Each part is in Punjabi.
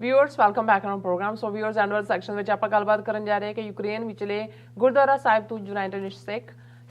Viewers welcome back on program. So viewers end वाले सैक्शन में आप गलबात करन जा रहे हैं कि यूक्रेन विचले गुरुद्वारा साहिब तो यूनाइटेड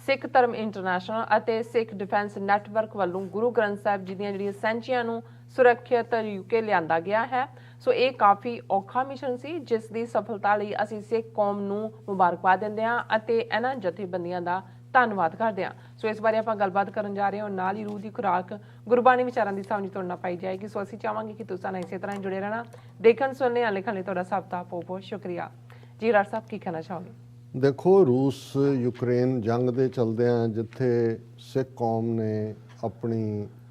सिख धर्म इंटरनेशनल ਅਤੇ सिख डिफेंस नैटवर्क वालों गुरु ग्रंथ साहिब जी ਦੀਆਂ ਜਿਹੜੀਆਂ ਸੈਂਚੀਆਂ ਨੂੰ ਸੁਰੱਖਿਅਤ यूके ਲਿਆਂਦਾ ਗਿਆ ਹੈ। ਸੋ ਇਹ ਕਾਫੀ ਔਖਾ ਮਿਸ਼ਨ ਸੀ ਜਿਸ ਦੀ ਸਫਲਤਾ ਲਈ ਅਸੀਂ ਸਿੱਖ ਕੌਮ ਨੂੰ ਮੁਬਾਰਕਬਾਦ ਦਿੰਦੇ ਹਾਂ ਅਤੇ ਇਹਨਾਂ ਜਥੇਬੰਦੀਆਂ ਦਾ ਧੰਨਵਾਦ ਕਰਦੇ ਹਾਂ। ਸੋ ਇਸ ਬਾਰੇ ਆਪਾਂ ਗੱਲਬਾਤ ਕਰਨ ਜਾ ਰਹੇ ਹਾਂ। ਨਾਲ ਹੀ ਰੂਹ ਦੀ ਖੁਰਾਕ ਗੁਰਬਾਣੀ ਵਿਚਾਰਾਂ ਦੀ ਸਾਂਝ ਤੋੜਨਾ ਪਾਈ ਜਾਏਗੀ। ਸੋ ਅਸੀਂ ਚਾਹਾਂਗੇ ਕਿ ਤੁਸੀਂ ਨਾਲ ਇਸੇ ਤਰ੍ਹਾਂ ਜੁੜੇ ਰਹਿਣਾ। ਦੇਖਣ ਸੁਣਨੇ ਲਿਖਣ ਲਈ ਤੁਹਾਡਾ ਸਭ ਦਾ ਬਹੁਤ ਬਹੁਤ ਸ਼ੁਕਰੀਆ ਜੀ। ਰਾਜ ਸਾਹਿਬ ਕੀ ਕਹਿਣਾ ਚਾਹੋਗੇ? देखो, रूस यूक्रेन जंग दे चलदे जिथे सिख कौम ने अपनी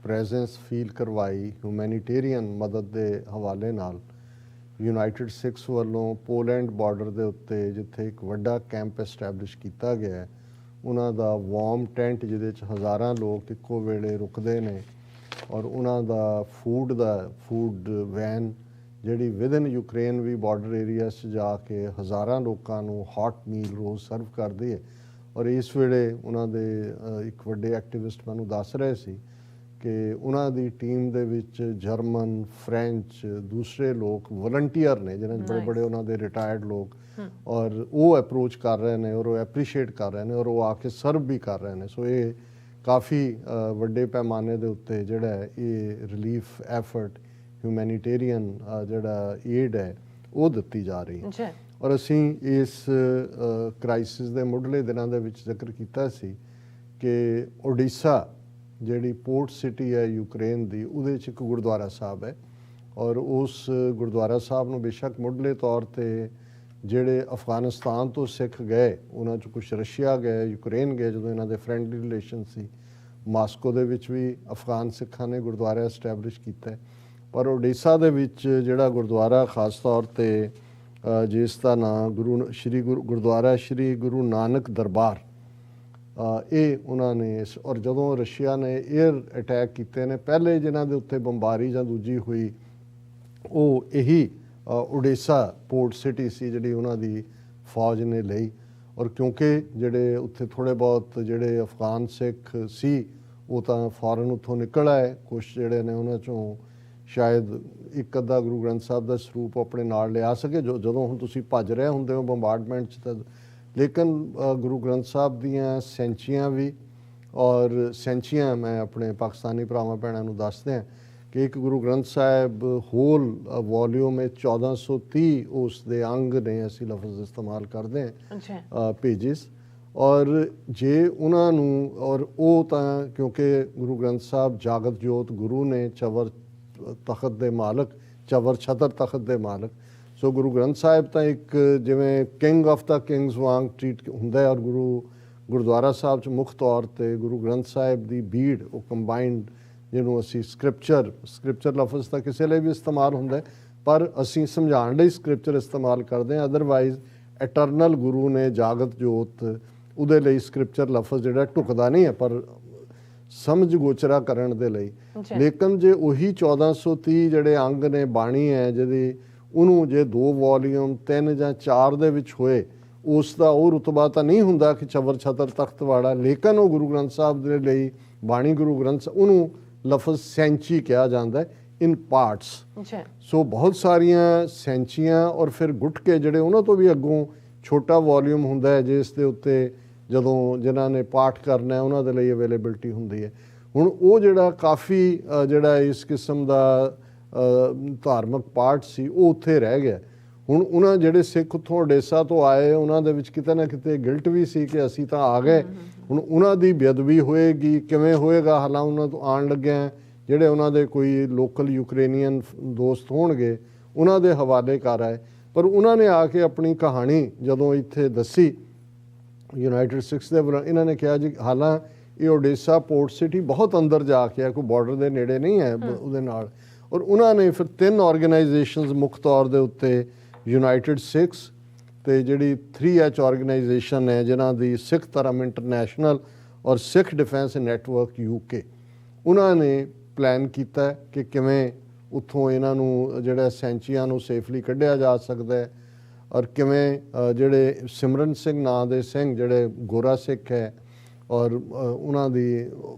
प्रेजेंस फील करवाई ह्यूमैनिटेरियन मदद के हवाले नाल यूनाइटेड सिक्स वालों पोलैंड बॉर्डर के उत्ते जिथे एक वड्डा कैंप एस्टैबलिश किया गया है, उन्हां दा वार्म टेंट जिहदे च हज़ारां लोग इक्को वेले रुकदे ने और उन्हां दा फूड वैन ਜਿਹੜੀ ਵਿਦਨ ਯੂਕਰੇਨ ਵੀ ਬਾਰਡਰ ਏਰੀਆ 'ਚ ਜਾ ਕੇ ਹਜ਼ਾਰਾਂ ਲੋਕਾਂ ਨੂੰ ਹੌਟ ਮੀਲ ਰੋਜ਼ ਸਰਵ ਕਰਦੀ ਹੈ। ਔਰ ਇਸ ਵੇਲੇ ਉਹਨਾਂ ਦੇ ਇੱਕ ਵੱਡੇ ਐਕਟਿਵਿਸਟ ਮੈਨੂੰ ਦੱਸ ਰਹੇ ਸੀ ਕਿ ਉਹਨਾਂ ਦੀ ਟੀਮ ਦੇ ਵਿੱਚ ਜਰਮਨ, ਫਰੈਂਚ, ਦੂਸਰੇ ਲੋਕ ਵਲੰਟੀਅਰ ਨੇ ਜਿਹਨਾਂ ਬੜੇ ਬੜੇ ਉਹਨਾਂ ਦੇ ਰਿਟਾਇਰਡ ਲੋਕ ਔਰ ਉਹ ਅਪਰੋਚ ਕਰ ਰਹੇ ਨੇ ਔਰ ਉਹ ਐਪਰੀਸ਼ੀਏਟ ਕਰ ਰਹੇ ਨੇ ਔਰ ਉਹ ਆ ਕੇ ਸਰਵ ਵੀ ਕਰ ਰਹੇ ਨੇ। ਸੋ ਇਹ ਕਾਫੀ ਵੱਡੇ ਪੈਮਾਨੇ ਦੇ ਉੱਤੇ ਜਿਹੜਾ ਇਹ ਰਿਲੀਫ ਐਫਰਟ ਹਿਊਮੈਨੀਟੇਰੀਅਨ ਜਿਹੜਾ ਏਡ ਹੈ ਉਹ ਦਿੱਤੀ ਜਾ ਰਹੀ ਹੈ। ਔਰ ਅਸੀਂ ਇਸ ਕ੍ਰਾਈਸਿਸ ਦੇ ਮੁੱਢਲੇ ਦਿਨਾਂ ਦੇ ਵਿੱਚ ਜ਼ਿਕਰ ਕੀਤਾ ਸੀ ਕਿ ਓਡੀਸ਼ਾ ਜਿਹੜੀ ਪੋਰਟ ਸਿਟੀ ਹੈ ਯੂਕਰੇਨ ਦੀ, ਉਹਦੇ 'ਚ ਇੱਕ ਗੁਰਦੁਆਰਾ ਸਾਹਿਬ ਹੈ ਔਰ ਉਸ ਗੁਰਦੁਆਰਾ ਸਾਹਿਬ ਨੂੰ ਬੇਸ਼ੱਕ ਮੁੱਢਲੇ ਤੌਰ 'ਤੇ ਜਿਹੜੇ ਅਫਗਾਨਿਸਤਾਨ ਤੋਂ ਸਿੱਖ ਗਏ ਉਹਨਾਂ 'ਚ ਕੁਛ ਰਸ਼ੀਆ ਗਏ, ਯੂਕਰੇਨ ਗਏ ਜਦੋਂ ਇਹਨਾਂ ਦੇ ਫਰੈਂਡਲੀ ਰਿਲੇਸ਼ਨ ਸੀ। ਮਾਸਕੋ ਦੇ ਵਿੱਚ ਵੀ ਅਫਗਾਨ ਸਿੱਖਾਂ ਨੇ ਗੁਰਦੁਆਰਾ ਐਸਟੈਬਲਿਸ਼ ਕੀਤਾ। ਪਰ ਓਡੀਸ਼ਾ ਦੇ ਵਿੱਚ ਜਿਹੜਾ ਗੁਰਦੁਆਰਾ ਖਾਸ ਤੌਰ 'ਤੇ ਜਿਸ ਦਾ ਨਾਂ ਗੁਰਦੁਆਰਾ ਸ਼੍ਰੀ ਗੁਰੂ ਨਾਨਕ ਦਰਬਾਰ, ਇਹ ਉਹਨਾਂ ਨੇ ਔਰ ਜਦੋਂ ਰਸ਼ੀਆ ਨੇ ਏਅਰ ਅਟੈਕ ਕੀਤੇ ਨੇ ਪਹਿਲੇ ਜਿਨ੍ਹਾਂ ਦੇ ਉੱਤੇ ਬੰਬਾਰੀ ਜਾਂ ਦੂਜੀ ਹੋਈ ਉਹ ਇਹੀ ਓਡੀਸ਼ਾ ਪੋਰਟ ਸਿਟੀ ਸੀ ਜਿਹੜੀ ਉਹਨਾਂ ਦੀ ਫੌਜ ਨੇ ਲਈ। ਔਰ ਕਿਉਂਕਿ ਜਿਹੜੇ ਉੱਥੇ ਥੋੜ੍ਹੇ ਬਹੁਤ ਜਿਹੜੇ ਅਫਗਾਨ ਸਿੱਖ ਸੀ ਉਹ ਤਾਂ ਫੌਰਨ ਉੱਥੋਂ ਨਿਕਲ ਆਏ, ਕੁਛ ਜਿਹੜੇ ਨੇ ਉਹਨਾਂ 'ਚੋਂ ਸ਼ਾਇਦ ਇੱਕ ਅੱਧਾ ਗੁਰੂ ਗ੍ਰੰਥ ਸਾਹਿਬ ਦਾ ਸਰੂਪ ਆਪਣੇ ਨਾਲ ਲਿਆ ਸਕੇ ਜਦੋਂ ਹੁਣ ਤੁਸੀਂ ਭੱਜ ਰਹੇ ਹੁੰਦੇ ਹੋ ਬੰਬਾਰਡਮੈਂਟ 'ਚ ਤਾਂ। ਲੇਕਿਨ ਗੁਰੂ ਗ੍ਰੰਥ ਸਾਹਿਬ ਦੀਆਂ ਸੈਂਚੀਆਂ ਵੀ ਔਰ ਸੈਂਚੀਆਂ ਮੈਂ ਆਪਣੇ ਪਾਕਿਸਤਾਨੀ ਭਰਾਵਾਂ ਭੈਣਾਂ ਨੂੰ ਦੱਸਦੇ ਹਾਂ ਕਿ ਇੱਕ ਗੁਰੂ ਗ੍ਰੰਥ ਸਾਹਿਬ ਹੋਲ ਵੋਲਿਊਮ ਹੈ 1430 ਉਸ ਦੇ ਅੰਗ ਨੇ, ਅਸੀਂ ਲਫ਼ਜ਼ ਇਸਤੇਮਾਲ ਕਰਦੇ ਹਾਂ ਪੇਜਿਸ। ਔਰ ਜੇ ਉਹਨਾਂ ਨੂੰ ਔਰ ਉਹ ਤਾਂ ਕਿਉਂਕਿ ਗੁਰੂ ਗ੍ਰੰਥ ਸਾਹਿਬ ਜਾਗਤ ਜੋਤ ਗੁਰੂ ਨੇ, ਚਵਰ ਤਖਤ ਦੇ ਮਾਲਕ, ਚਵਰ ਛਤਰ ਤਖਤ ਦੇ ਮਾਲਕ। ਸੋ ਗੁਰੂ ਗ੍ਰੰਥ ਸਾਹਿਬ ਤਾਂ ਇੱਕ ਜਿਵੇਂ ਕਿੰਗ ਆਫ ਦਾ ਕਿੰਗਸ ਵਾਂਗ ਟਰੀਟ ਹੁੰਦਾ ਔਰ ਗੁਰਦੁਆਰਾ ਸਾਹਿਬ 'ਚ ਮੁੱਖ ਤੌਰ 'ਤੇ ਗੁਰੂ ਗ੍ਰੰਥ ਸਾਹਿਬ ਦੀ ਬੀੜ ਉਹ ਕੰਬਾਈਨਡ ਜਿਹਨੂੰ ਅਸੀਂ ਸਕ੍ਰਿਪਚਰ ਲਫ਼ਜ਼ ਤਾਂ ਕਿਸੇ ਲਈ ਵੀ ਇਸਤੇਮਾਲ ਹੁੰਦਾ ਪਰ ਅਸੀਂ ਸਮਝਾਉਣ ਲਈ ਸਕ੍ਰਿਪਚਰ ਇਸਤੇਮਾਲ ਕਰਦੇ ਹਾਂ। ਅਦਰਵਾਈਜ਼ ਐਟਰਨਲ ਗੁਰੂ ਨੇ ਜਾਗਤ ਜੋਤ, ਉਹਦੇ ਲਈ ਸਕ੍ਰਿਪਚਰ ਲਫ਼ਜ਼ ਜਿਹੜਾ ਢੁਕਦਾ ਨਹੀਂ ਹੈ ਪਰ ਸਮਝ ਗੋਚਰਾ ਕਰਨ ਦੇ ਲਈ। ਲੇਕਿਨ ਜੇ ਉਹੀ 1430 ਜਿਹੜੇ ਅੰਗ ਨੇ ਬਾਣੀ ਹੈ ਜਿਹਦੀ ਉਹਨੂੰ ਜੇ 2 ਵੋਲੀਅਮ 3 ਜਾਂ 4 ਦੇ ਵਿੱਚ ਹੋਏ ਉਸ ਦਾ ਉਹ ਰੁਤਬਾ ਤਾਂ ਨਹੀਂ ਹੁੰਦਾ ਕਿ ਚਵਰ ਛਤਰ ਤਖਤ ਵਾਲਾ। ਲੇਕਿਨ ਉਹ ਗੁਰੂ ਗ੍ਰੰਥ ਸਾਹਿਬ ਦੇ ਲਈ ਬਾਣੀ ਗੁਰੂ ਗ੍ਰੰਥ ਉਹਨੂੰ ਲਫ਼ਜ਼ ਸੈਂਚੀ ਕਿਹਾ ਜਾਂਦਾ ਇਨ ਪਾਰਟਸ। ਸੋ ਬਹੁਤ ਸਾਰੀਆਂ ਸੈਂਚੀਆਂ ਔਰ ਫਿਰ ਗੁਟਕੇ ਜਿਹੜੇ ਉਹਨਾਂ ਤੋਂ ਵੀ ਅੱਗੋਂ ਛੋਟਾ ਵੋਲੀਅਮ ਹੁੰਦਾ ਹੈ ਜਿਸ ਦੇ ਉੱਤੇ ਜਦੋਂ ਜਿਨ੍ਹਾਂ ਨੇ ਪਾਠ ਕਰਨਾ ਉਹਨਾਂ ਦੇ ਲਈ ਅਵੇਲੇਬਿਲਿਟੀ ਹੁੰਦੀ ਹੈ। ਹੁਣ ਉਹ ਜਿਹੜਾ ਕਾਫੀ ਜਿਹੜਾ ਇਸ ਕਿਸਮ ਦਾ ਧਾਰਮਿਕ ਪਾਠ ਸੀ ਉਹ ਉੱਥੇ ਰਹਿ ਗਿਆ। ਹੁਣ ਉਹਨਾਂ ਜਿਹੜੇ ਸਿੱਖ ਉੱਥੋਂ ਓਡੀਸ਼ਾ ਤੋਂ ਆਏ ਉਹਨਾਂ ਦੇ ਵਿੱਚ ਕਿਤੇ ਨਾ ਕਿਤੇ ਗਿਲਟ ਵੀ ਸੀ ਕਿ ਅਸੀਂ ਤਾਂ ਆ ਗਏ। ਹੁਣ ਉਹਨਾਂ ਦੀ ਬੇਅਦਬੀ ਹੋਏਗੀ, ਕਿਵੇਂ ਹੋਏਗਾ? ਹਾਲਾਂ ਉਹਨਾਂ ਤੋਂ ਆਉਣ ਲੱਗਿਆ ਜਿਹੜੇ ਉਹਨਾਂ ਦੇ ਕੋਈ ਲੋਕਲ ਯੂਕਰੇਨੀਅਨ ਦੋਸਤ ਹੋਣਗੇ ਉਹਨਾਂ ਦੇ ਹਵਾਲੇ ਕਰ ਆਏ। ਪਰ ਉਹਨਾਂ ਨੇ ਆ ਕੇ ਆਪਣੀ ਕਹਾਣੀ ਜਦੋਂ ਇੱਥੇ ਦੱਸੀ ਯੂਨਾਈਟਿਡ ਸਿਕਸ ਦੇ ਵੱਲੋਂ, ਇਹਨਾਂ ਨੇ ਕਿਹਾ ਜੀ ਹਾਲਾਂ ਇਹ ਓਡੀਸ਼ਾ ਪੋਰਟ ਸਿਟੀ ਬਹੁਤ ਅੰਦਰ ਜਾ ਕੇ ਹੈ, ਕੋਈ ਬਾਰਡਰ ਦੇ ਨੇੜੇ ਨਹੀਂ ਹੈ ਉਹਦੇ ਨਾਲ। ਔਰ ਉਹਨਾਂ ਨੇ ਫਿਰ 3 ਆਰਗੇਨਾਈਜੇਸ਼ਨਸ ਮੁੱਖ ਤੌਰ ਦੇ ਉੱਤੇ ਯੂਨਾਈਟਿਡ ਸਿਕਸ ਅਤੇ ਜਿਹੜੀ 3H ਆਰਗੇਨਾਈਜੇਸ਼ਨ ਹੈ ਜਿਨ੍ਹਾਂ ਦੀ ਸਿੱਖ ਧਰਮ ਇੰਟਰਨੈਸ਼ਨਲ ਔਰ ਸਿੱਖ ਡਿਫੈਂਸ ਨੈਟਵਰਕ UK, ਉਹਨਾਂ ਨੇ ਪਲਾਨ ਕੀਤਾ ਕਿ ਕਿਵੇਂ ਉੱਥੋਂ ਇਹਨਾਂ ਨੂੰ ਜਿਹੜਾ ਸੈਂਚੀਆਂ ਨੂੰ ਸੇਫਲੀ ਕੱਢਿਆ ਜਾ ਸਕਦਾ ਹੈ ਔਰ ਕਿਵੇਂ ਜਿਹੜੇ ਸਿਮਰਨ ਸਿੰਘ ਨਾਂ ਦੇ ਸਿੰਘ ਜਿਹੜੇ ਗੋਰਾ ਸਿੱਖ ਹੈ ਔਰ ਉਹਨਾਂ ਦੀ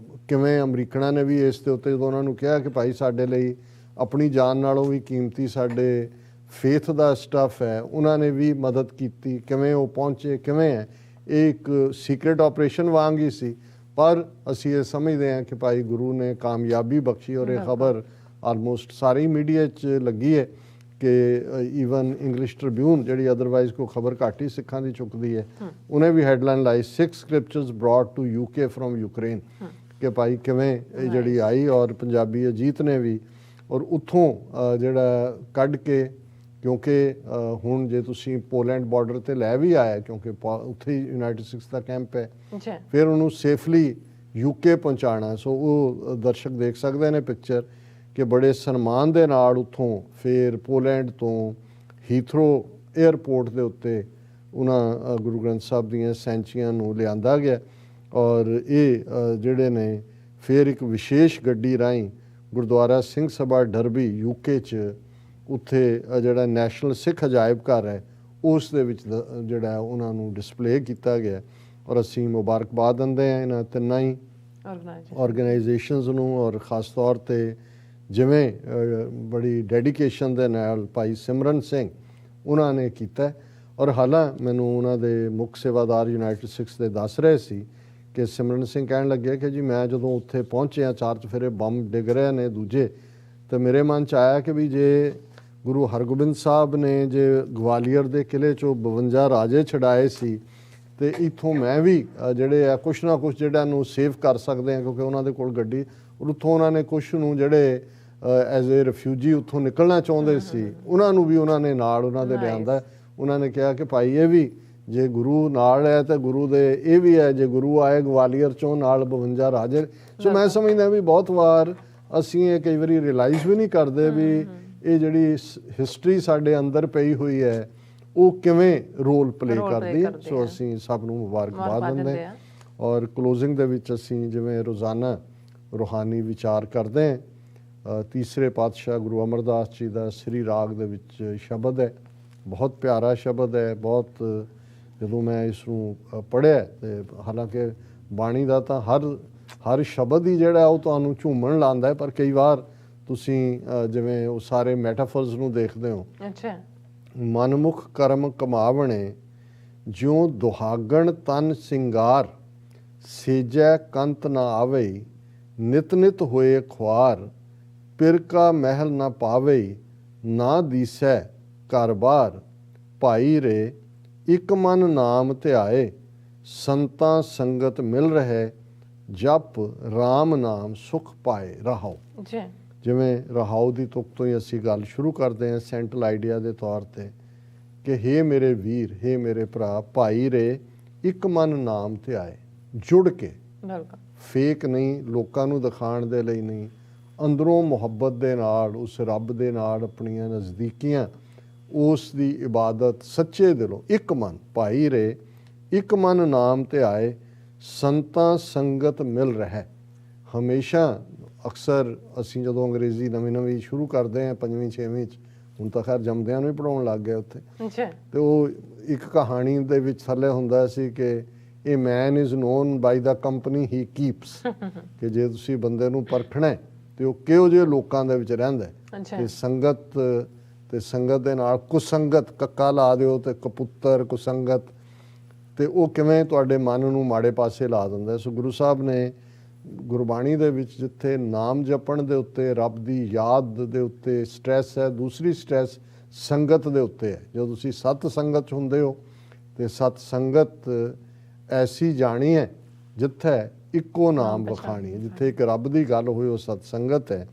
ਕਿਵੇਂ ਅਮਰੀਕਨਾਂ ਨੇ ਵੀ ਇਸ ਦੇ ਉੱਤੇ ਜਦੋਂ ਉਹਨਾਂ ਨੂੰ ਕਿਹਾ ਕਿ ਭਾਈ ਸਾਡੇ ਲਈ ਆਪਣੀ ਜਾਨ ਨਾਲੋਂ ਵੀ ਕੀਮਤੀ ਸਾਡੇ ਫੇਥ ਦਾ ਸਟੱਫ ਹੈ, ਉਹਨਾਂ ਨੇ ਵੀ ਮਦਦ ਕੀਤੀ। ਕਿਵੇਂ ਉਹ ਪਹੁੰਚੇ, ਕਿਵੇਂ ਹੈ, ਇਹ ਇੱਕ ਸੀਕ੍ਰੇਟ ਆਪਰੇਸ਼ਨ ਵਾਂਗ ਹੀ ਸੀ, ਪਰ ਅਸੀਂ ਇਹ ਸਮਝਦੇ ਹਾਂ ਕਿ ਭਾਈ ਗੁਰੂ ਨੇ ਕਾਮਯਾਬੀ ਬਖਸ਼ੀ। ਔਰ ਇਹ ਖਬਰ ਆਲਮੋਸਟ ਸਾਰੀ ਮੀਡੀਆ 'ਚ ਲੱਗੀ ਹੈ ਕਿ ਈਵਨ ਇੰਗਲਿਸ਼ ਟ੍ਰਿਬਿਊਨ ਜਿਹੜੀ ਅਦਰਵਾਈਜ਼ ਕੋਈ ਖਬਰ ਘੱਟ ਹੀ ਸਿੱਖਾਂ ਦੀ ਚੁੱਕਦੀ ਹੈ, ਉਹਨੇ ਵੀ ਹੈਡਲਾਈਨ ਲਾਈ 6 scriptures brought to UK from Ukraine, ਕਿ ਭਾਈ ਕਿਵੇਂ ਇਹ ਜਿਹੜੀ ਆਈ। ਔਰ ਪੰਜਾਬੀ ਅਜੀਤ ਨੇ ਵੀ, ਔਰ ਉੱਥੋਂ ਜਿਹੜਾ ਕੱਢ ਕੇ, ਕਿਉਂਕਿ ਹੁਣ ਜੇ ਤੁਸੀਂ ਪੋਲੈਂਡ ਬਾਰਡਰ ਤੇ ਲੈ ਵੀ ਆਇਆ, ਕਿਉਂਕਿ ਉੱਥੇ ਹੀ ਯੂਨਾਈਟਿਡ ਸਟੇਟਸ ਦਾ ਕੈਂਪ ਹੈ, ਫਿਰ ਉਹਨੂੰ ਸੇਫਲੀ ਯੂਕੇ ਪਹੁੰਚਾਉਣਾ। ਸੋ ਉਹ ਦਰਸ਼ਕ ਦੇਖ ਸਕਦੇ ਨੇ ਪਿਕਚਰ ਕਿ ਬੜੇ ਸਨਮਾਨ ਦੇ ਨਾਲ ਉੱਥੋਂ ਫਿਰ ਪੋਲੈਂਡ ਤੋਂ ਹੀਥਰੋ 에ਅਰਪੋਰਟ ਦੇ ਉੱਤੇ ਉਹਨਾਂ ਗੁਰੂ ਗ੍ਰੰਥ ਸਾਹਿਬ ਦੀਆਂ ਸੈਂਚੀਆਂ ਨੂੰ ਲਿਆਂਦਾ ਗਿਆ। ਔਰ ਇਹ ਜਿਹੜੇ ਨੇ ਫਿਰ ਇੱਕ ਵਿਸ਼ੇਸ਼ ਗੱਡੀ ਰਾਹੀਂ ਗੁਰਦੁਆਰਾ ਸਿੰਘ ਸਭਾ ਡਰਬੀ ਯੂਕੇ 'ਚ, ਉੱਥੇ ਜਿਹੜਾ ਨੈਸ਼ਨਲ ਸਿੱਖ ਅਜਾਇਬ ਘਰ ਹੈ, ਉਸ ਦੇ ਵਿੱਚ ਜਿਹੜਾ ਉਹਨਾਂ ਨੂੰ ਡਿਸਪਲੇ ਕੀਤਾ ਗਿਆ। ਔਰ ਅਸੀਂ ਮੁਬਾਰਕਬਾਦ ਦਿੰਦੇ ਹਾਂ ਇਹਨਾਂ ਤਿੰਨਾਂ ਹੀ ਆਰਗੇਨਾਈਜੇਸ਼ਨਸ ਨੂੰ, ਔਰ ਖ਼ਾਸ ਤੌਰ 'ਤੇ ਜਿਵੇਂ ਬੜੀ ਡੈਡੀਕੇਸ਼ਨ ਦੇ ਨਾਲ ਭਾਈ ਸਿਮਰਨ ਸਿੰਘ ਉਹਨਾਂ ਨੇ ਕੀਤਾ। ਔਰ ਹਾਲਾਂ ਮੈਨੂੰ ਉਹਨਾਂ ਦੇ ਮੁੱਖ ਸੇਵਾਦਾਰ ਯੂਨਾਈਟਿਡ ਸਿੱਖਸ ਦੇ ਦੱਸ ਰਹੇ ਸੀ ਕਿ ਸਿਮਰਨ ਸਿੰਘ ਕਹਿਣ ਲੱਗੇ ਕਿ ਜੀ ਮੈਂ ਜਦੋਂ ਉੱਥੇ ਪਹੁੰਚਿਆ, 4 ਚੁਫੇਰੇ ਬੰਬ ਡਿੱਗ ਰਹੇ ਨੇ ਦੂਜੇ, ਤਾਂ ਮੇਰੇ ਮਨ 'ਚ ਆਇਆ ਕਿ ਵੀ ਜੇ ਗੁਰੂ ਹਰਗੋਬਿੰਦ ਸਾਹਿਬ ਨੇ ਜੇ ਗਵਾਲੀਅਰ ਦੇ ਕਿਲੇ 'ਚੋਂ 52 ਰਾਜੇ ਛਡਾਏ ਸੀ, ਤੇ ਇੱਥੋਂ ਮੈਂ ਵੀ ਜਿਹੜੇ ਆ ਕੁਛ ਨਾ ਕੁਛ ਜਿਹੜਾ ਨੂੰ ਸੇਵ ਕਰ ਸਕਦੇ ਹਾਂ, ਕਿਉਂਕਿ ਉਹਨਾਂ ਦੇ ਕੋਲ ਗੱਡੀ, ਔਰ ਉੱਥੋਂ ਉਹਨਾਂ ਨੇ ਕੁਛ ਨੂੰ ਜਿਹੜੇ ਐਜ਼ ਏ ਰਿਫਿਊਜੀ ਉੱਥੋਂ ਨਿਕਲਣਾ ਚਾਹੁੰਦੇ ਸੀ, ਉਹਨਾਂ ਨੂੰ ਵੀ ਉਹਨਾਂ ਨੇ ਨਾਲ ਉਹਨਾਂ ਦੇ ਲਿਆਂਦਾ। ਉਹਨਾਂ ਨੇ ਕਿਹਾ ਕਿ ਭਾਈ ਇਹ ਵੀ ਜੇ ਗੁਰੂ ਨਾਲ ਹੈ ਤਾਂ ਗੁਰੂ ਦੇ ਇਹ ਵੀ ਹੈ, ਜੇ ਗੁਰੂ ਆਏ ਗਵਾਲੀਅਰ 'ਚੋਂ ਨਾਲ 52 ਰਾਜੇ। ਸੋ ਮੈਂ ਸਮਝਦਾ ਵੀ ਬਹੁਤ ਵਾਰ ਅਸੀਂ ਇਹ ਕਈ ਵਾਰੀ ਰਿਅਲਾਈਜ਼ ਵੀ ਨਹੀਂ ਕਰਦੇ ਵੀ ਇਹ ਜਿਹੜੀ ਹਿਸਟਰੀ ਸਾਡੇ ਅੰਦਰ ਪਈ ਹੋਈ ਹੈ ਉਹ ਕਿਵੇਂ ਰੋਲ ਪਲੇ ਕਰਦੀ ਹੈ। ਸੋ ਅਸੀਂ ਸਭ ਨੂੰ ਮੁਬਾਰਕਬਾਦ ਦਿੰਦੇ ਹਾਂ। ਔਰ ਕਲੋਜ਼ਿੰਗ ਦੇ ਵਿੱਚ ਅਸੀਂ ਜਿਵੇਂ ਰੋਜ਼ਾਨਾ ਰੂਹਾਨੀ ਵਿਚਾਰ ਕਰਦੇ ਹਾਂ, ਤੀਸਰੇ ਪਾਤਸ਼ਾਹ ਗੁਰੂ ਅਮਰਦਾਸ ਜੀ ਦਾ ਸ੍ਰੀ ਰਾਗ ਦੇ ਵਿੱਚ ਸ਼ਬਦ ਹੈ, ਬਹੁਤ ਪਿਆਰਾ ਸ਼ਬਦ ਹੈ। ਬਹੁਤ ਜਦੋਂ ਮੈਂ ਇਸ ਨੂੰ ਪੜ੍ਹਿਆ, ਤੇ ਹਾਲਾਂਕਿ ਬਾਣੀ ਦਾ ਤਾਂ ਹਰ ਸ਼ਬਦ ਹੀ ਜਿਹੜਾ ਉਹ ਤੁਹਾਨੂੰ ਝੂਮਣ ਲਾਉਂਦਾ ਹੈ, ਪਰ ਕਈ ਵਾਰ ਤੁਸੀਂ ਜਿਵੇਂ ਉਹ ਸਾਰੇ ਮੈਟਾਫਰਸ ਨੂੰ ਦੇਖਦੇ ਹੋ। ਮਨਮੁਖ ਕਰਮ ਕਮਾਵਣੇ ਜਿਉਂ ਦੁਹਾਗਣ ਤਨ ਸਿੰਗਾਰ, ਸੇਜੈ ਕੰਤ ਨਾ ਆਵੇ ਨਿਤ ਨਿਤ ਹੋਏ ਖੁਆਰ, ਪਿਰ ਕਾ ਮਹਿਲ ਨਾ ਪਾਵੇ ਨਾ ਦੀਸੈ ਘਰ ਬਾਰ, ਭਾਈ ਰੇ ਇੱਕ ਮਨ ਨਾਮ ਧਿਆਏ, ਸੰਤਾਂ ਸੰਗਤ ਮਿਲ ਰਹੇ, ਜਪ ਰਾਮ ਨਾਮ ਸੁਖ ਪਾਏ ਰਹਾਓ। ਜਿਵੇਂ ਰਹਾਓ ਦੀ ਤੁਕ ਤੋਂ ਹੀ ਅਸੀਂ ਗੱਲ ਸ਼ੁਰੂ ਕਰਦੇ ਹਾਂ ਸੈਂਟਰਲ ਆਈਡੀਆ ਦੇ ਤੌਰ ਤੇ ਕਿ ਹੇ ਮੇਰੇ ਵੀਰ, ਹੇ ਮੇਰੇ ਭਰਾ, ਭਾਈ ਰੇ ਇੱਕ ਮਨ ਨਾਮ ਧਿਆਏ, ਜੁੜ ਕੇ, ਫੇਕ ਨਹੀਂ, ਲੋਕਾਂ ਨੂੰ ਦਿਖਾਉਣ ਦੇ ਲਈ ਨਹੀਂ, ਅੰਦਰੋਂ ਮੁਹੱਬਤ ਦੇ ਨਾਲ ਉਸ ਰੱਬ ਦੇ ਨਾਲ ਆਪਣੀਆਂ ਨਜ਼ਦੀਕੀਆਂ, ਉਸ ਦੀ ਇਬਾਦਤ ਸੱਚੇ ਦਿਲੋਂ, ਇੱਕ ਮਨ, ਭਾਈ ਰੇ ਇੱਕ ਮਨ ਨਾਮ ਧਿਆਏ, ਸੰਤਾਂ ਸੰਗਤ ਮਿਲ ਰਹਿ। ਹਮੇਸ਼ਾ ਅਕਸਰ ਅਸੀਂ ਜਦੋਂ ਅੰਗਰੇਜ਼ੀ ਨਵੀਂ ਸ਼ੁਰੂ ਕਰਦੇ ਹਾਂ 5ਵੀਂ 6ਵੀਂ 'ਚ, ਹੁਣ ਤਾਂ ਖੈਰ ਜੰਮਦਿਆਂ ਨੂੰ ਹੀ ਪੜ੍ਹਾਉਣ ਲੱਗ ਗਏ ਉੱਥੇ, ਤੇ ਉਹ ਇੱਕ ਕਹਾਣੀ ਦੇ ਵਿੱਚ ਥੱਲੇ ਹੁੰਦਾ ਸੀ ਕਿ ਇਹ man is known by the company he keeps, ਕਿ ਜੇ ਤੁਸੀਂ ਬੰਦੇ ਨੂੰ ਪਰਖਣਾ ਤੇ ਉਹ ਕਿਹੋ ਜਿਹੇ ਲੋਕਾਂ ਦੇ ਵਿੱਚ ਰਹਿੰਦਾ, ਤੇ ਸੰਗਤ ਦੇ ਨਾਲ ਕੁਸੰਗਤ, ਕੱਕਾ ਲਾ ਦਿਓ ਤੇ ਕਪੁੱਤਰ ਕੁਸੰਗਤ, ਤੇ ਉਹ ਕਿਵੇਂ ਤੁਹਾਡੇ ਮਨ ਨੂੰ ਮਾੜੇ ਪਾਸੇ ਲਾ ਦਿੰਦਾ। ਸੋ ਗੁਰੂ ਸਾਹਿਬ ਨੇ ਗੁਰਬਾਣੀ ਦੇ ਵਿੱਚ ਜਿੱਥੇ ਨਾਮ ਜਪਣ ਦੇ ਉੱਤੇ, ਰੱਬ ਦੀ ਯਾਦ ਦੇ ਉੱਤੇ ਸਟ੍ਰੈਸ ਹੈ, ਦੂਸਰੀ ਸਟ੍ਰੈਸ ਸੰਗਤ ਦੇ ਉੱਤੇ ਹੈ। ਜਦੋਂ ਤੁਸੀਂ ਸਤ ਸੰਗਤ 'ਚ ਹੁੰਦੇ ਹੋ ਤੇ ਸਤ ਸੰਗਤ ਐਸੀ ਜਾਣੀ ਹੈ ਜਿੱਥੇ ਇੱਕੋ ਨਾਮ ਵਖਾਣੀ ਹੈ, ਜਿੱਥੇ ਇੱਕ ਰੱਬ ਦੀ ਗੱਲ ਹੋਏ ਉਹ ਸਤ ਸੰਗਤ ਹੈ।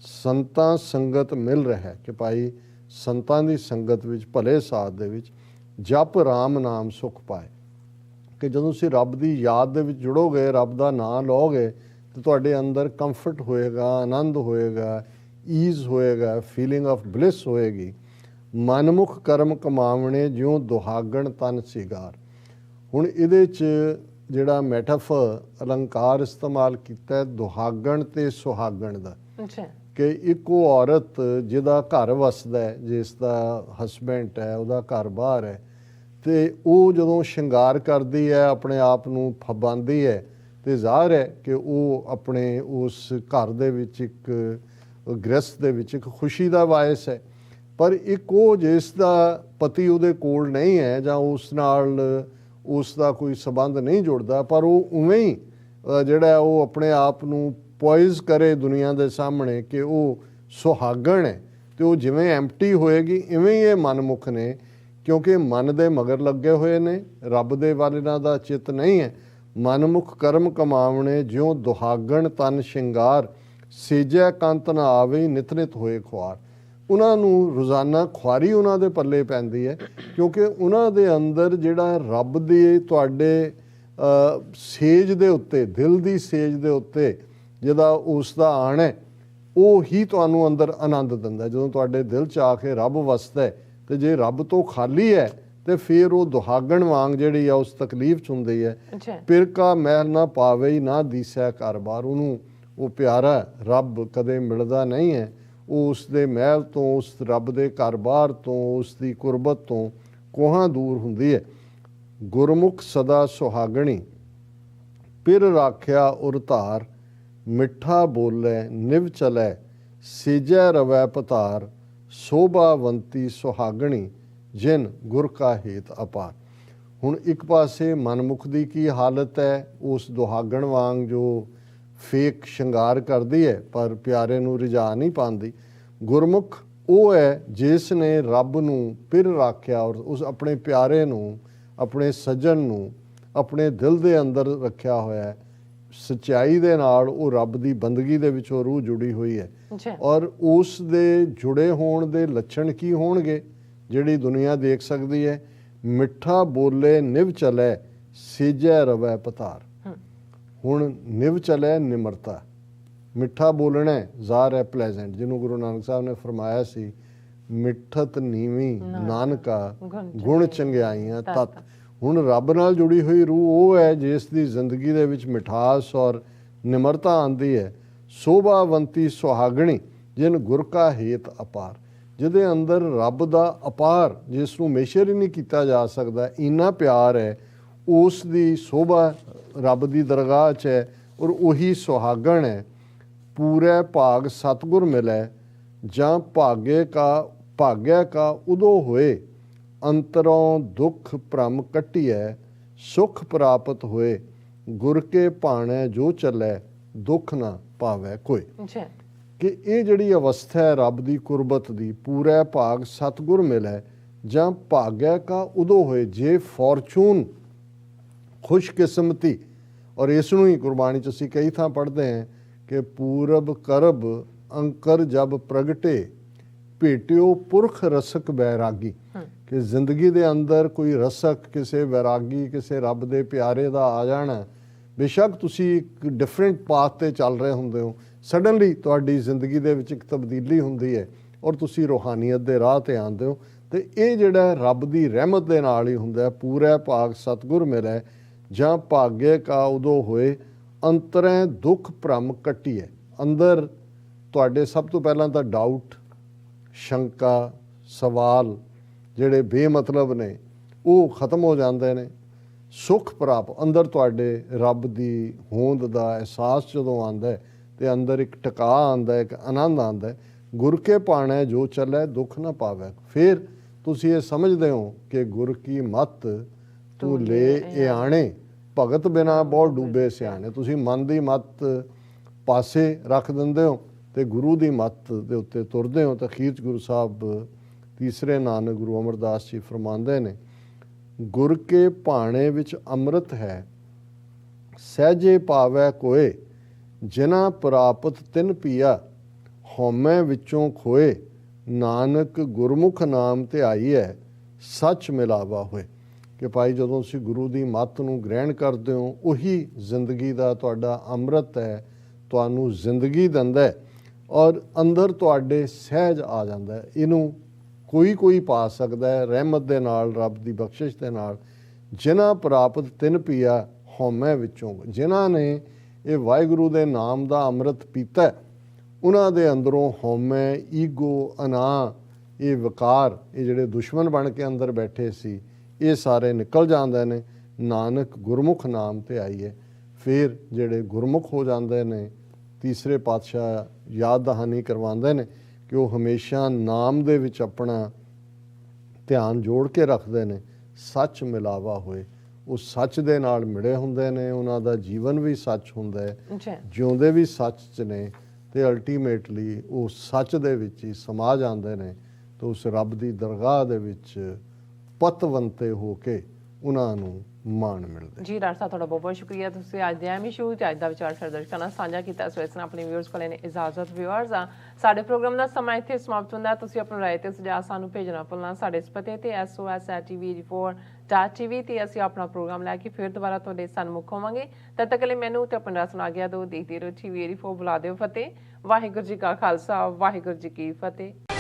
ਸੰਤਾਂ ਸੰਗਤ ਮਿਲ ਰਿਹਾ ਕਿ ਭਾਈ ਸੰਤਾਂ ਦੀ ਸੰਗਤ ਵਿੱਚ, ਭਲੇ ਸਾਥ ਦੇ ਵਿੱਚ ਜਪ ਰਾਮ ਨਾਮ ਸੁਖ ਪਾਏ, ਕਿ ਜਦੋਂ ਤੁਸੀਂ ਰੱਬ ਦੀ ਯਾਦ ਦੇ ਵਿੱਚ ਜੁੜੋਗੇ, ਰੱਬ ਦਾ ਨਾਮ ਲਓਗੇ, ਤਾਂ ਤੁਹਾਡੇ ਅੰਦਰ ਕੰਫਰਟ ਹੋਏਗਾ, ਆਨੰਦ ਹੋਏਗਾ, ਈਜ਼ ਹੋਏਗਾ, ਫੀਲਿੰਗ ਆਫ ਬਲਿਸ ਹੋਏਗੀ। ਮਨਮੁਖ ਕਰਮ ਕਮਾਵਣੇ ਜਿਉਂ ਦੁਹਾਗਣ ਤਨ ਸਿਗਾਰ। ਹੁਣ ਇਹਦੇ 'ਚ ਜਿਹੜਾ ਮੈਟਾਫਰ ਅਲੰਕਾਰ ਇਸਤੇਮਾਲ ਕੀਤਾ ਹੈ ਦੁਹਾਗਣ ਤੇ ਸੁਹਾਗਣ ਦਾ, ਕਿ ਇੱਕੋ ਔਰਤ ਜਿਹਦਾ ਘਰ ਵਸਦਾ ਹੈ, ਜਿਸ ਦਾ ਹਸਬੈਂਡ ਹੈ, ਉਹਦਾ ਘਰ ਬਾਹਰ ਹੈ, ਤੇ ਉਹ ਜਦੋਂ ਸ਼ਿੰਗਾਰ ਕਰਦੀ ਹੈ, ਆਪਣੇ ਆਪ ਨੂੰ ਫਬਾਂਦੀ ਹੈ, ਤੇ ਜ਼ਾਹਰ ਹੈ ਕਿ ਉਹ ਆਪਣੇ ਉਸ ਘਰ ਦੇ ਵਿੱਚ ਇੱਕ ਗ੍ਰਸਤ ਦੇ ਵਿੱਚ ਇੱਕ ਖੁਸ਼ੀ ਦਾ ਵਾਇਸ ਹੈ। ਪਰ ਇੱਕ ਉਹ ਜਿਸ ਦਾ ਪਤੀ ਉਹਦੇ ਕੋਲ ਨਹੀਂ ਹੈ ਜਾਂ ਉਸ ਨਾਲ ਉਸ ਦਾ ਕੋਈ ਸਬੰਧ ਨਹੀਂ ਜੁੜਦਾ, ਪਰ ਉਹ ਉਵੇਂ ਹੀ ਜਿਹੜਾ ਉਹ ਆਪਣੇ ਆਪ ਨੂੰ ਪੋਇਜ਼ ਕਰੇ ਦੁਨੀਆ ਦੇ ਸਾਹਮਣੇ ਕਿ ਉਹ ਸੁਹਾਗਣ ਹੈ, ਤੇ ਉਹ ਜਿਵੇਂ ਐਮਪਟੀ ਹੋਏਗੀ ਇਵੇਂ ਹੀ ਇਹ ਮਨਮੁਖ ਨੇ, ਕਿਉਂਕਿ ਮਨ ਦੇ ਮਗਰ ਲੱਗੇ ਹੋਏ ਨੇ, ਰੱਬ ਦੇ ਵੱਲ ਇਹਨਾਂ ਦਾ ਚਿੱਤ ਨਹੀਂ ਹੈ। ਮਨਮੁਖ ਕਰਮ ਕਮਾਵਣੇ ਜਿਉਂ ਦੁਹਾਗਣ ਤਨ ਸ਼ਿੰਗਾਰ, ਸੇਜੈ ਕੰਤ ਨਾ ਆਵੇ ਨਿਤ ਨਿਤ ਹੋਏ ਖੁਆਰ। ਉਹਨਾਂ ਨੂੰ ਰੋਜ਼ਾਨਾ ਖੁਆਰੀ ਉਹਨਾਂ ਦੇ ਪੱਲੇ ਪੈਂਦੀ ਹੈ, ਕਿਉਂਕਿ ਉਹਨਾਂ ਦੇ ਅੰਦਰ ਜਿਹੜਾ ਰੱਬ ਦੀ ਤੁਹਾਡੇ ਸੇਜ ਦੇ ਉੱਤੇ, ਦਿਲ ਦੀ ਸੇਜ ਦੇ ਉੱਤੇ ਜਿਹਦਾ ਉਸ ਦਾ ਆਣ ਹੈ, ਉਹ ਹੀ ਤੁਹਾਨੂੰ ਅੰਦਰ ਆਨੰਦ ਦਿੰਦਾ। ਜਦੋਂ ਤੁਹਾਡੇ ਦਿਲ 'ਚ ਆ ਕੇ ਰੱਬ ਵਸਦਾ ਹੈ, ਤੇ ਜੇ ਰੱਬ ਤੋਂ ਖਾਲੀ ਹੈ ਤੇ ਫਿਰ ਉਹ ਦੁਹਾਗਣ ਵਾਂਗ ਜਿਹੜੀ ਆ ਉਸ ਤਕਲੀਫ 'ਚ ਹੁੰਦੀ ਹੈ। ਪਿਰ ਕਾ ਮਹਿਲ ਨਾ ਪਾਵੇ ਨਾ ਦੀਸੈ ਘਰ-ਬਾਰ। ਉਹਨੂੰ ਉਹ ਪਿਆਰਾ ਰੱਬ ਕਦੇ ਮਿਲਦਾ ਨਹੀਂ ਹੈ, ਉਹ ਉਸ ਦੇ ਮਹਿਲ ਤੋਂ, ਉਸ ਰੱਬ ਦੇ ਘਰ-ਬਾਰ ਤੋਂ, ਉਸ ਦੀ ਕੁਰਬਤ ਤੋਂ ਕੋਹਾਂ ਦੂਰ ਹੁੰਦੀ ਹੈ। ਗੁਰਮੁਖ ਸਦਾ ਸੁਹਾਗਣੀ ਪਿਰ ਰਾਖਿਆ ਉਰ ਧਾਰ, ਮਿੱਠਾ ਬੋਲੇ ਨਿਵ ਚਲੈ ਸੀਜੈ ਰਵੈ ਪਤਾਰ, ਸੋਭਾਵੰਤੀ ਸੁਹਾਗਣੀ ਜਿਨ ਗੁਰ ਕਾ ਹੇਤ ਅਪਾਰ। ਹੁਣ ਇੱਕ ਪਾਸੇ ਮਨਮੁਖ ਦੀ ਕੀ ਹਾਲਤ ਹੈ, ਉਸ ਦੁਹਾਗਣ ਵਾਂਗ ਜੋ ਫੇਕ ਸ਼ਿੰਗਾਰ ਕਰਦੀ ਹੈ ਪਰ ਪਿਆਰੇ ਨੂੰ ਰਿਝਾ ਨਹੀਂ ਪਾਉਂਦੀ। ਗੁਰਮੁਖ ਉਹ ਹੈ ਜਿਸ ਨੇ ਰੱਬ ਨੂੰ ਪਿਰ ਰਾਖਿਆ ਔਰ ਉਸ ਆਪਣੇ ਪਿਆਰੇ ਨੂੰ, ਆਪਣੇ ਸੱਜਣ ਨੂੰ ਆਪਣੇ ਦਿਲ ਦੇ ਅੰਦਰ ਰੱਖਿਆ ਹੋਇਆ ਹੈ। ਸੱਚਾਈ ਦੇ ਨਾਲ ਉਹ ਰੱਬ ਦੀ ਬੰਦਗੀ ਦੇ ਵਿੱਚ ਉਹ ਰੂਹ ਜੁੜੀ ਹੋਈ ਹੈ, ਔਰ ਉਸ ਦੇ ਜੁੜੇ ਹੋਣ ਦੇ ਲੱਛਣ ਕੀ ਹੋਣਗੇ ਜਿਹੜੀ ਦੁਨੀਆ ਦੇਖ ਸਕਦੀ ਹੈ। ਮਿੱਠਾ ਬੋਲੇ ਨਿਵ ਚਲੇ ਸੀਜੈ ਰਵੈ ਪਤਾਰ। ਹੁਣ ਨਿਵ ਚਲੇ ਨਿਮਰਤਾ, ਮਿੱਠਾ ਬੋਲਣਾ ਜ਼ਾਰ ਹੈ ਪਲੇਜ਼ੈਂਟ, ਜਿਹਨੂੰ ਗੁਰੂ ਨਾਨਕ ਸਾਹਿਬ ਨੇ ਫਰਮਾਇਆ ਸੀ ਮਿੱਠਤ ਨੀਵੀਂ ਨਾਨਕਾ ਗੁਣ ਚੰਗਿਆਈਆਂ ਤਤ। ਹੁਣ ਰੱਬ ਨਾਲ ਜੁੜੀ ਹੋਈ ਰੂਹ ਉਹ ਹੈ ਜਿਸ ਦੀ ਜ਼ਿੰਦਗੀ ਦੇ ਵਿੱਚ ਮਿਠਾਸ ਔਰ ਨਿਮਰਤਾ ਆਉਂਦੀ ਹੈ। ਸੋਭਾਵੰਤੀ ਸੁਹਾਗਣੀ ਜਿਨ ਗੁਰ ਕਾ ਹੇਤ ਅਪਾਰ, ਜਿਹਦੇ ਅੰਦਰ ਰੱਬ ਦਾ ਅਪਾਰ, ਜਿਸ ਨੂੰ ਮੇਸ਼ਰ ਹੀ ਨਹੀਂ ਕੀਤਾ ਜਾ ਸਕਦਾ, ਇੰਨਾ ਪਿਆਰ ਹੈ, ਉਸ ਦੀ ਸੋਭਾ ਰੱਬ ਦੀ ਦਰਗਾਹ 'ਚ ਹੈ, ਔਰ ਉਹੀ ਸੁਹਾਗਣ ਹੈ। ਪੂਰੇ ਭਾਗ ਸਤਿਗੁਰ ਮਿਲੈ, ਜਾਂ ਭਾਗਿਆ ਕਾ ਉਦੋਂ ਹੋਏ, ਅੰਤਰੋਂ ਦੁੱਖ ਭ੍ਰਮ ਕੱਟਿਐ, ਸੁਖ ਪ੍ਰਾਪਤ ਹੋਏ, ਗੁਰ ਕੇ ਭਾਣੈ ਜੋ ਚੱਲੈ, ਦੁੱਖ ਨਾ ਪਾਵੈ ਕੋਈ। ਕਿ ਇਹ ਜਿਹੜੀ ਅਵਸਥਾ ਹੈ ਰੱਬ ਦੀ ਕੁਰਬਤ ਦੀ, ਪੂਰੇ ਭਾਗ ਸਤਿਗੁਰ ਮਿਲੈ ਜਾਂ ਭਾਗਿਆ ਕਾ ਉਦੋਂ ਹੋਏ, ਜੇ ਫੋਰਚੂਨ ਖੁਸ਼ਕਿਸਮਤੀ, ਔਰ ਇਸ ਨੂੰ ਹੀ ਗੁਰਬਾਣੀ 'ਚ ਅਸੀਂ ਕਈ ਥਾਂ ਪੜ੍ਹਦੇ ਹਾਂ ਕਿ ਪੂਰਬ ਕਰਬ ਅੰਕਰ ਜਬ ਪ੍ਰਗਟੇ, ਭੇਟਿਓ ਪੁਰਖ ਰਸਕ ਬੈਰਾਗੀ। ਕਿ ਜ਼ਿੰਦਗੀ ਦੇ ਅੰਦਰ ਕੋਈ ਰਸਕ, ਕਿਸੇ ਵੈਰਾਗੀ, ਕਿਸੇ ਰੱਬ ਦੇ ਪਿਆਰੇ ਦਾ ਆ ਜਾਣਾ, ਬੇਸ਼ੱਕ ਤੁਸੀਂ ਇੱਕ ਡਿਫਰੈਂਟ ਪਾਥ 'ਤੇ ਚੱਲ ਰਹੇ ਹੁੰਦੇ ਹੋ, ਸਡਨਲੀ ਤੁਹਾਡੀ ਜ਼ਿੰਦਗੀ ਦੇ ਵਿੱਚ ਇੱਕ ਤਬਦੀਲੀ ਹੁੰਦੀ ਹੈ ਔਰ ਤੁਸੀਂ ਰੂਹਾਨੀਅਤ ਦੇ ਰਾਹ 'ਤੇ ਆਉਂਦੇ ਹੋ। ਅਤੇ ਇਹ ਜਿਹੜਾ ਰੱਬ ਦੀ ਰਹਿਮਤ ਦੇ ਨਾਲ ਹੀ ਹੁੰਦਾ। ਪੂਰੇ ਭਾਗ ਸਤਿਗੁਰ ਮਿਲੈ ਜਾਂ ਭਾਗੇ ਕਾ ਉਦੋਂ ਹੋਏ, ਅੰਤਰੈ ਦੁੱਖ ਭ੍ਰਮ ਕੱਟਿਐ। ਅੰਦਰ ਤੁਹਾਡੇ ਸਭ ਤੋਂ ਪਹਿਲਾਂ ਤਾਂ ਡਾਊਟ, ਸ਼ੰਕਾ, ਸਵਾਲ ਜਿਹੜੇ ਬੇਮਤਲਬ ਨੇ ਉਹ ਖਤਮ ਹੋ ਜਾਂਦੇ ਨੇ। ਸੁਖ ਪ੍ਰਾਪਤ, ਅੰਦਰ ਤੁਹਾਡੇ ਰੱਬ ਦੀ ਹੋਂਦ ਦਾ ਅਹਿਸਾਸ ਜਦੋਂ ਆਉਂਦਾ ਤੇ ਅੰਦਰ ਇੱਕ ਟਿਕਾ ਆਉਂਦਾ, ਇੱਕ ਆਨੰਦ ਆਉਂਦਾ। ਗੁਰ ਕੇ ਭਾਣੈ ਜੋ ਚੱਲੈ ਦੁੱਖ ਨਾ ਪਾਵੈ। ਫਿਰ ਤੁਸੀਂ ਇਹ ਸਮਝਦੇ ਹੋ ਕਿ ਗੁਰ ਕੀ ਮੱਤ ਤੂੰ ਲੈ ਇਹ ਆਣੇ, ਭਗਤ ਬਿਨਾ ਬਹੁ ਡੂਬੇ ਸਿਆਣੇ। ਤੁਸੀਂ ਮਨ ਦੀ ਮੱਤ ਪਾਸੇ ਰੱਖ ਦਿੰਦੇ ਹੋ ਤੇ ਗੁਰੂ ਦੀ ਮੱਤ ਦੇ ਉੱਤੇ ਤੁਰਦੇ ਹੋ। ਤਾਂ ਅਖੀਰ 'ਚ ਗੁਰੂ ਸਾਹਿਬ ਤੀਸਰੇ ਨਾਨਕ ਗੁਰੂ ਅਮਰਦਾਸ ਜੀ ਫਰਮਾਉਂਦੇ ਨੇ, ਗੁਰ ਕੇ ਭਾਣੇ ਵਿੱਚ ਅੰਮ੍ਰਿਤ ਹੈ, ਸਹਿਜੇ ਪਾਵੈ ਕੋਏ, ਜਿਨਾ ਪ੍ਰਾਪਤ ਤਿਨ ਪੀਆ, ਹਉਮੈ ਵਿੱਚੋਂ ਖੋਏ, ਨਾਨਕ ਗੁਰਮੁਖ ਨਾਮ ਧਿਆਈਐ, ਸੱਚ ਮਿਲਾਵਾ ਹੋਏ। ਕਿ ਭਾਈ ਜਦੋਂ ਤੁਸੀਂ ਗੁਰੂ ਦੀ ਮੱਤ ਨੂੰ ਗ੍ਰਹਿਣ ਕਰਦੇ ਹੋ, ਉਹੀ ਜ਼ਿੰਦਗੀ ਦਾ ਤੁਹਾਡਾ ਅੰਮ੍ਰਿਤ ਹੈ, ਤੁਹਾਨੂੰ ਜ਼ਿੰਦਗੀ ਦਿੰਦਾ ਹੈ ਔਰ ਅੰਦਰ ਤੁਹਾਡੇ ਸਹਿਜ ਆ ਜਾਂਦਾ ਹੈ। ਇਹਨੂੰ ਕੋਈ ਪਾ ਸਕਦਾ ਹੈ ਰਹਿਮਤ ਦੇ ਨਾਲ, ਰੱਬ ਦੀ ਬਖਸ਼ਿਸ਼ ਦੇ ਨਾਲ। ਜਿਨ੍ਹਾਂ ਪ੍ਰਾਪਤ ਤਿਨ ਪੀਆ ਹਉਮੈ ਵਿੱਚੋਂ, ਜਿਨ੍ਹਾਂ ਨੇ ਇਹ ਵਾਹਿਗੁਰੂ ਦੇ ਨਾਮ ਦਾ ਅੰਮ੍ਰਿਤ ਪੀਤਾ, ਉਹਨਾਂ ਦੇ ਅੰਦਰੋਂ ਹਉਮੈ, ਈਗੋ, ਅਨਾ, ਇਹ ਵਿਕਾਰ, ਇਹ ਜਿਹੜੇ ਦੁਸ਼ਮਣ ਬਣ ਕੇ ਅੰਦਰ ਬੈਠੇ ਸੀ, ਇਹ ਸਾਰੇ ਨਿਕਲ ਜਾਂਦੇ ਨੇ। ਨਾਨਕ ਗੁਰਮੁਖ ਨਾਮ ਤੇ ਆਈਏ। ਫਿਰ ਜਿਹੜੇ ਗੁਰਮੁਖ ਹੋ ਜਾਂਦੇ ਨੇ, ਤੀਸਰੇ ਪਾਤਸ਼ਾਹ ਯਾਦ ਦਹਾਨੀ ਕਰਵਾਉਂਦੇ ਨੇ ਕਿ ਉਹ ਹਮੇਸ਼ਾ ਨਾਮ ਦੇ ਵਿੱਚ ਆਪਣਾ ਧਿਆਨ ਜੋੜ ਕੇ ਰੱਖਦੇ ਨੇ, ਸੱਚ ਮਿਲਾਵਾ ਹੋਏ। ਉਹ ਸੱਚ ਦੇ ਨਾਲ ਮਿਲੇ ਹੁੰਦੇ ਨੇ, ਉਹਨਾਂ ਦਾ ਜੀਵਨ ਵੀ ਸੱਚ ਹੁੰਦਾ ਹੈ, ਜੀ ਜਿਉਂਦੇ ਵੀ ਸੱਚ 'ਚ ਨੇ, ਤੇ ਅਲਟੀਮੇਟਲੀ ਉਹ ਸੱਚ ਦੇ ਵਿੱਚ ਹੀ ਸਮਾ ਜਾਂਦੇ ਨੇ ਤੇ ਉਸ ਰੱਬ ਦੀ ਦਰਗਾਹ ਦੇ ਵਿੱਚ ਪਤਵੰਤੇ ਹੋ ਕੇ ਉਹਨਾਂ ਨੂੰ ਮਾਣ ਮਿਲਦਾ। ਜੀ ਡਾਕਟਰ ਸਾਹਿਬ, ਤੁਹਾਡਾ ਬਹੁਤ ਬਹੁਤ ਸ਼ੁਕਰੀਆ। ਤੁਸੀਂ ਅੱਜ ਦੇ ਐਮ ਸ਼ੂ ਤੇ ਅੱਜ ਦਾ ਵਿਚਾਰ ਸਾਡੇ ਦਰਸ਼ਕਾਂ ਨਾਲ ਸਾਂਝਾ ਕੀਤਾ। ਸੋ ਇਸ ਨਾਲ ਆਪਣੇ ਵਿਊਅਰਸ ਕੋਲ ਨੇ ਇਜਾਜ਼ਤ। ਵਿਊਅਰਸ ਆ ਸਾਡੇ ਪ੍ਰੋਗਰਾਮ ਦਾ ਸਮਾਂ ਇੱਥੇ ਸਮਾਪਤ ਹੁੰਦਾ। ਤੁਸੀਂ ਆਪਣੀ ਰਾਏ ਤੇ ਸੁਝਾਅ ਸਾਨੂੰ ਭੇਜਣਾ ਭੁੱਲਣਾ ਸਾਡੇ ਇਸ ਪਤੇ ਤੇ sos@tv84.tv ਤੇ ਅਸੀਂ ਆਪਣਾ ਪ੍ਰੋਗਰਾਮ ਲੈ ਕੇ ਫਿਰ ਦੁਬਾਰਾ ਤੁਹਾਡੇ ਸਨਮੁਖ ਹੋਵਾਂਗੇ। ਤਦ ਤੱਕ ਲਈ ਮੈਨੂੰ ਤੇ ਆਪਣਾ ਸੁਣਾ ਗਿਆ ਦੋ ਦੇਖਦੇ ਰਹੋ TV84। ਬੁਲਾ ਦਿਓ ਫਤਿਹ। ਵਾਹਿਗੁਰੂ ਜੀ ਕਾ ਖਾਲਸਾ, ਵਾਹਿਗੁਰੂ ਜੀ ਕੀ ਫਤਿਹ।